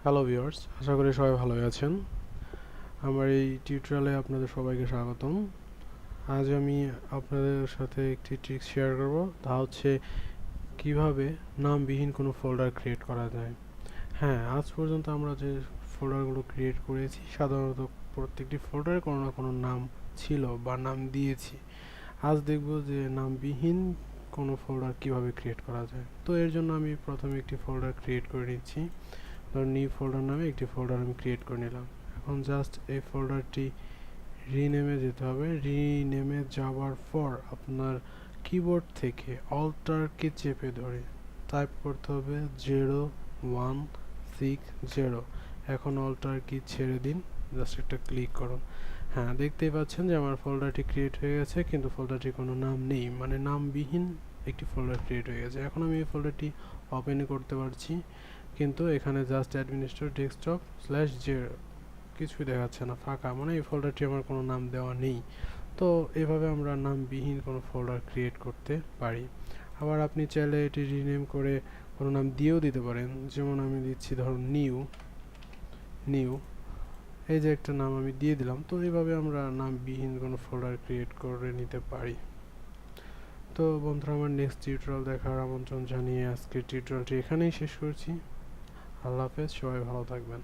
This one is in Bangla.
হ্যালো ভিউয়ার্স, আশা করি সবাই ভালোই আছেন। আমার এই টিউটোরিয়ালে আপনাদের সবাইকে স্বাগতম। আজ আমি আপনাদের সাথে একটি ট্রিক্স শেয়ার করব, তা হচ্ছে কিভাবে নামবিহীন কোনো ফোল্ডার ক্রিয়েট করা যায়। হ্যাঁ, আজ পর্যন্ত আমরা যে ফোল্ডারগুলো ক্রিয়েট করেছি সাধারণত প্রত্যেকটি ফোল্ডারে কোনো না কোনো নাম ছিল বা নাম দিয়েছি। আজ দেখব যে নামবিহীন কোনো ফোল্ডার কিভাবে ক্রিয়েট করা যায়। তো এর জন্য আমি প্রথমে একটি ফোল্ডার ক্রিয়েট করে নিচ্ছি। ধরুন নিউ ফোল্ডার নামে একটি ফোল্ডার আমি ক্রিয়েট করে নিলাম। এখন জাস্ট এই ফোল্ডারটি রিনেমে যেতে হবে। রিনেমে যাওয়ার পর আপনার কিবোর্ড থেকে অল্টারকে চেপে ধরে টাইপ করতে হবে 0160। এখন অল্টার কি ছেড়ে দিন, জাস্ট একটা ক্লিক করুন। হ্যাঁ, দেখতেই পাচ্ছেন যে আমার ফোল্ডারটি ক্রিয়েট হয়ে গেছে, কিন্তু ফোল্ডারটি কোনো নাম নেই, মানে নামবিহীন একটি ফোল্ডার ক্রিয়েট হয়ে গেছে। এখন আমি এই ফোল্ডারটি ওপেন করতে পারছি, কিন্তু এখানে just administrator desktop slash zero, কিছুই দেখাচ্ছে না, ফাঁকা, মানে এই ফোল্ডারটি আমার কোনো নাম দেওয়া নেই। তো এভাবে আমরা নামবিহীন কোনো ফোল্ডার ক্রিয়েট করতে পারি। আবার আপনি চাইলে এটি রিনেম করে কোনো নাম দিয়েও দিতে পারেন, যেমন আমি দিচ্ছি ধরুন নিউ নিউ এই যে একটা নাম আমি দিয়ে দিলাম। তো এইভাবে আমরা নামবিহীন কোনো ফোল্ডার ক্রিয়েট করে নিতে পারি। তো বন্ধুরা, আমার নেক্সট টিউটোরিয়াল দেখার আমন্ত্রণ জানিয়ে আজকের টিউটোরিয়ালটি এখানেই শেষ করছি। আল্লাহ হাফেজ, সবাই ভালো থাকবেন।